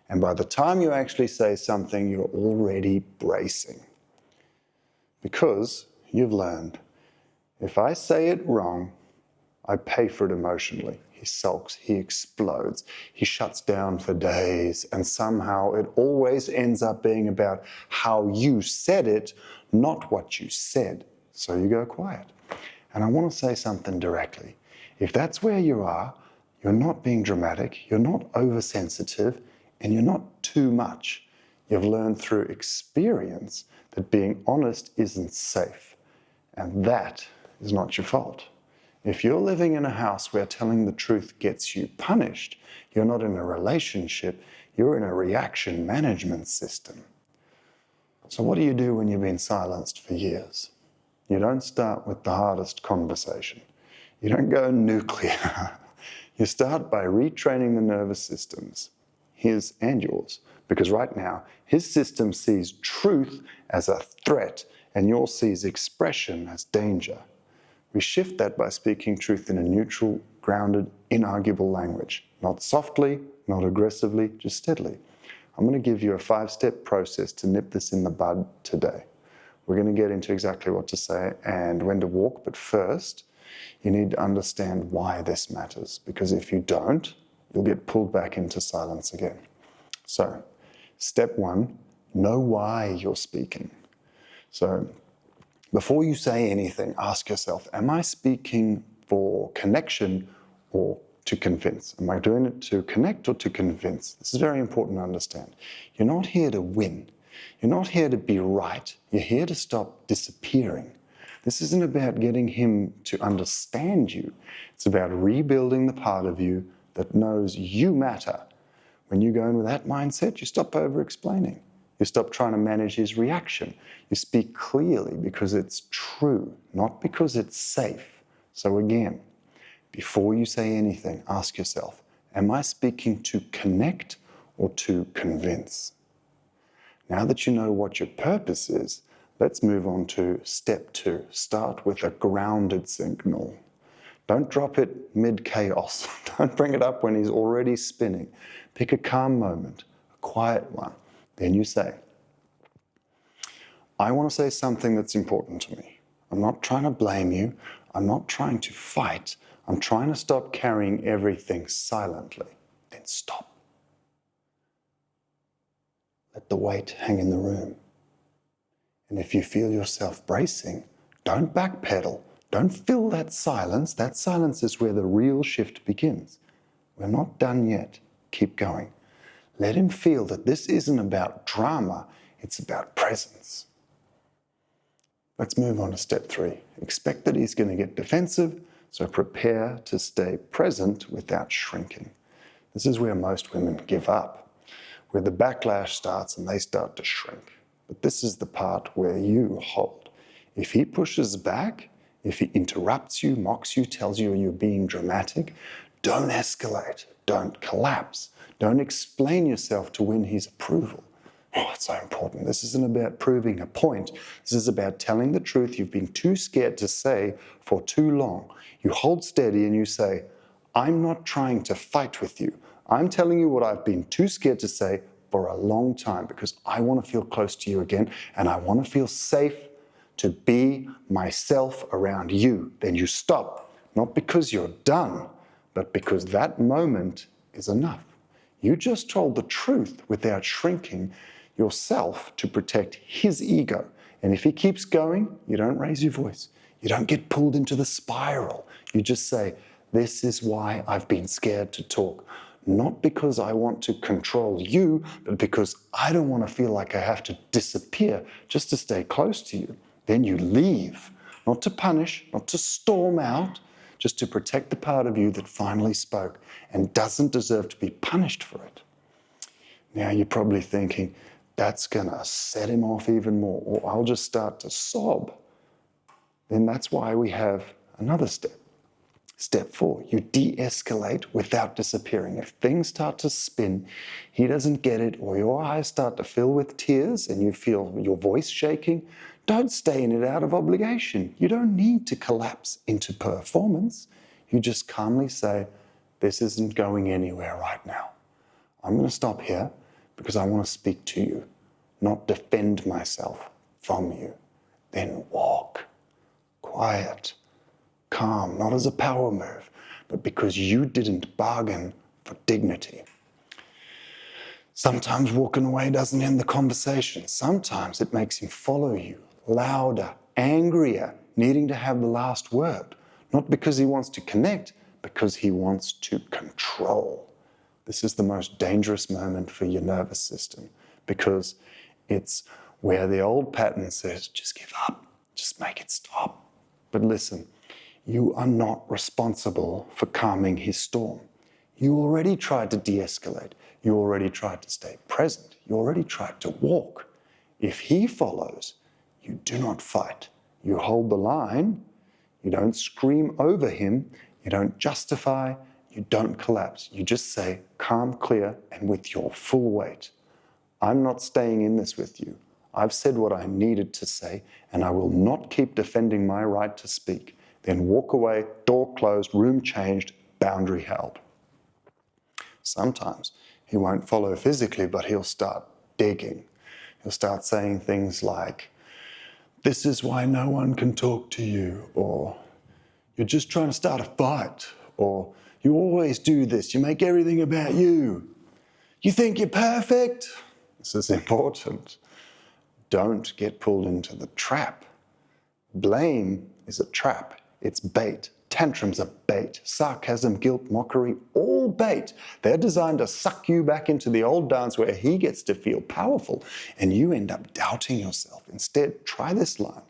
And by the time you actually say something, you're already bracing. Because you've learned, if I say it wrong, I pay for it emotionally. He sulks, he explodes, he shuts down for days, and somehow it always ends up being about how you said it, not what you said. So you go quiet. And I want to say something directly. If that's where you are, you're not being dramatic, you're not oversensitive, and you're not too much. You've learned through experience that being honest isn't safe. And that is not your fault. If you're living in a house where telling the truth gets you punished, you're not in a relationship, you're in a reaction management system. So what do you do when you've been silenced for years? You don't start with the hardest conversation. You don't go nuclear. You start by retraining the nervous systems, his and yours, because right now, his system sees truth as a threat and yours sees expression as danger. We shift that by speaking truth in a neutral, grounded, inarguable language. Not softly, not aggressively, just steadily. I'm going to give you a 5-step process to nip this in the bud today. We're going to get into exactly what to say and when to walk, but first, you need to understand why this matters, because if you don't, you'll get pulled back into silence again. So, step 1, know why you're speaking. So, before you say anything, ask yourself, am I speaking for connection or to convince? Am I doing it to connect or to convince? This is very important to understand. You're not here to win. You're not here to be right. You're here to stop disappearing. This isn't about getting him to understand you. It's about rebuilding the part of you that knows you matter. When you go in with that mindset, you stop over-explaining. You stop trying to manage his reaction. You speak clearly because it's true, not because it's safe. So again, before you say anything, ask yourself, am I speaking to connect or to convince? Now that you know what your purpose is, let's move on to step 2. Start with a grounded signal. Don't drop it mid-chaos. Don't bring it up when he's already spinning. Pick a calm moment, a quiet one. Then you say, I want to say something that's important to me. I'm not trying to blame you. I'm not trying to fight. I'm trying to stop carrying everything silently. Then stop. Let the weight hang in the room. And if you feel yourself bracing, don't backpedal. Don't fill that silence. That silence is where the real shift begins. We're not done yet. Keep going. Let him feel that this isn't about drama, it's about presence. Let's move on to step 3. Expect that he's going to get defensive, so prepare to stay present without shrinking. This is where most women give up, where the backlash starts and they start to shrink. But this is the part where you hold. If he pushes back, if he interrupts you, mocks you, tells you you're being dramatic, don't escalate, don't collapse. Don't explain yourself to win his approval. Oh, it's so important. This isn't about proving a point. This is about telling the truth you've been too scared to say for too long. You hold steady and you say, I'm not trying to fight with you. I'm telling you what I've been too scared to say for a long time because I want to feel close to you again and I want to feel safe to be myself around you. Then you stop, not because you're done, but because that moment is enough. You just told the truth without shrinking yourself to protect his ego. And if he keeps going, you don't raise your voice. You don't get pulled into the spiral. You just say, this is why I've been scared to talk. Not because I want to control you, but because I don't want to feel like I have to disappear just to stay close to you. Then you leave, not to punish, not to storm out, just to protect the part of you that finally spoke and doesn't deserve to be punished for it. Now you're probably thinking, that's going to set him off even more, or I'll just start to sob. Then that's why we have another step. Step 4, you de-escalate without disappearing. If things start to spin, he doesn't get it, or your eyes start to fill with tears and you feel your voice shaking, don't stay in it out of obligation. You don't need to collapse into performance. You just calmly say, this isn't going anywhere right now. I'm going to stop here because I want to speak to you, not defend myself from you. Then walk. Quiet. Calm, not as a power move, but because you didn't bargain for dignity. Sometimes walking away doesn't end the conversation. Sometimes it makes him follow you, louder, angrier, needing to have the last word. Not because he wants to connect, because he wants to control. This is the most dangerous moment for your nervous system, because it's where the old pattern says, just give up, just make it stop. But listen, you are not responsible for calming his storm. You already tried to de-escalate. You already tried to stay present. You already tried to walk. If he follows, you do not fight. You hold the line. You don't scream over him. You don't justify. You don't collapse. You just say, calm, clear, and with your full weight. I'm not staying in this with you. I've said what I needed to say, and I will not keep defending my right to speak. Then walk away, door closed, room changed, boundary held. Sometimes he won't follow physically, but he'll start digging. He'll start saying things like, this is why no one can talk to you, or you're just trying to start a fight, or you always do this, you make everything about you. You think you're perfect? This is important. Don't get pulled into the trap. Blame is a trap. It's bait. Tantrums are bait. Sarcasm, guilt, mockery, all bait. They're designed to suck you back into the old dance where he gets to feel powerful and you end up doubting yourself. Instead, try this line.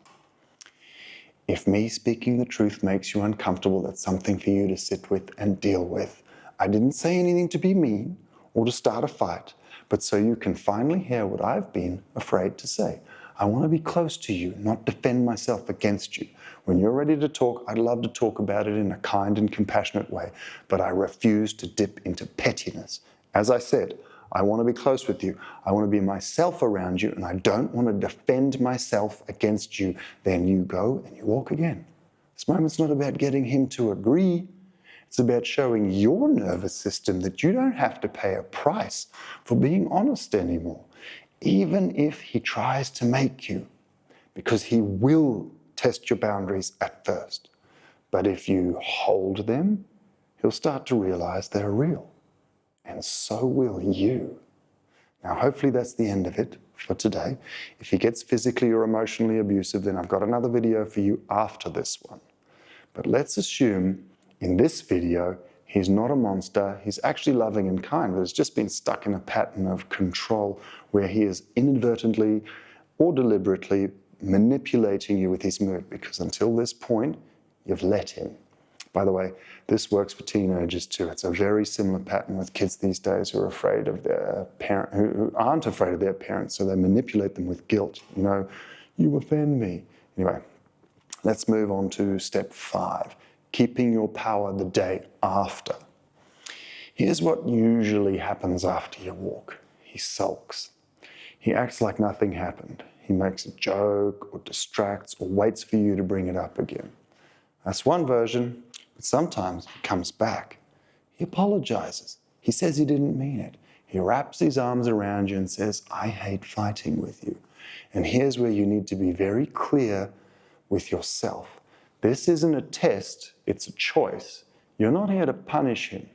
If me speaking the truth makes you uncomfortable, that's something for you to sit with and deal with. I didn't say anything to be mean or to start a fight, but so you can finally hear what I've been afraid to say. I want to be close to you, not defend myself against you. When you're ready to talk, I'd love to talk about it in a kind and compassionate way, but I refuse to dip into pettiness. As I said, I want to be close with you. I want to be myself around you, and I don't want to defend myself against you. Then you go and you walk again. This moment's not about getting him to agree. It's about showing your nervous system that you don't have to pay a price for being honest anymore, even if he tries to make you, because he will test your boundaries at first. But if you hold them, he'll start to realize they're real, and so will you. Now, hopefully that's the end of it for today. If he gets physically or emotionally abusive, then I've got another video for you after this one. But let's assume in this video, he's not a monster, he's actually loving and kind, but has just been stuck in a pattern of control where he is inadvertently or deliberately manipulating you with his mood, because until this point, you've let him. By the way, this works for teenagers too. It's a very similar pattern with kids these days who are afraid of their parent, who aren't afraid of their parents, so they manipulate them with guilt. You know, you offend me. Anyway, let's move on to step 5. Keeping your power the day after. Here's what usually happens after your walk. He sulks. He acts like nothing happened. He makes a joke or distracts or waits for you to bring it up again. That's one version, but sometimes he comes back. He apologizes. He says he didn't mean it. He wraps his arms around you and says, I hate fighting with you. And here's where you need to be very clear with yourself. This isn't a test, it's a choice. You're not here to punish him,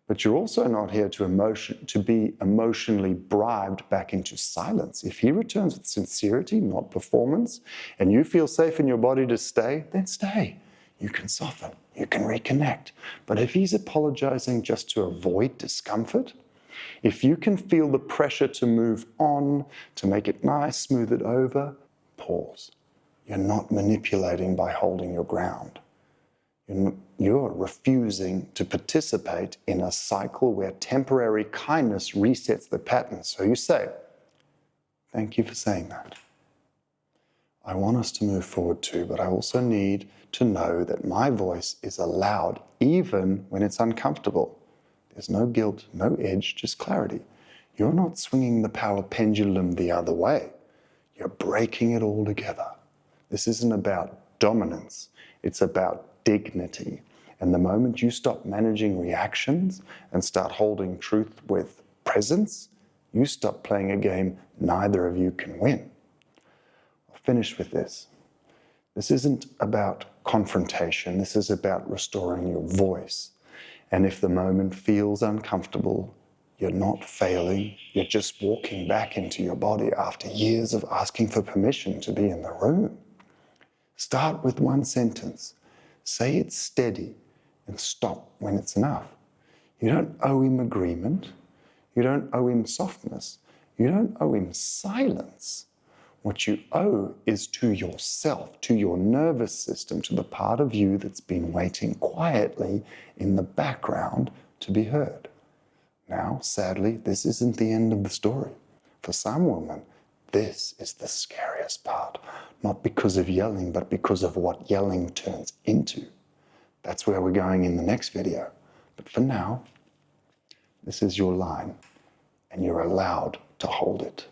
but you're also not here to be emotionally bribed back into silence. If he returns with sincerity, not performance, and you feel safe in your body to stay, then stay. You can soften, you can reconnect. But if he's apologizing just to avoid discomfort, if you can feel the pressure to move on, to make it nice, smooth it over, pause. You're not manipulating by holding your ground. You're refusing to participate in a cycle where temporary kindness resets the pattern. So you say, thank you for saying that. I want us to move forward too, but I also need to know that my voice is allowed even when it's uncomfortable. There's no guilt, no edge, just clarity. You're not swinging the power pendulum the other way. You're breaking it all together. This isn't about dominance, it's about dignity. And the moment you stop managing reactions and start holding truth with presence, You stop playing a game neither of you can win. I'll finish with this. This isn't about confrontation. This is about restoring your voice. And if the moment feels uncomfortable, you're not failing. You're just walking back into your body after years of asking for permission to be in the room. Start with one sentence. Say it steady and stop when it's enough. You don't owe him agreement. You don't owe him softness. You don't owe him silence. What you owe is to yourself, to your nervous system, to the part of you that's been waiting quietly in the background to be heard. Now, sadly, this isn't the end of the story. For some women, this is the scariest part, not because of yelling, but because of what yelling turns into. That's where we're going in the next video. But for now, this is your line, and you're allowed to hold it.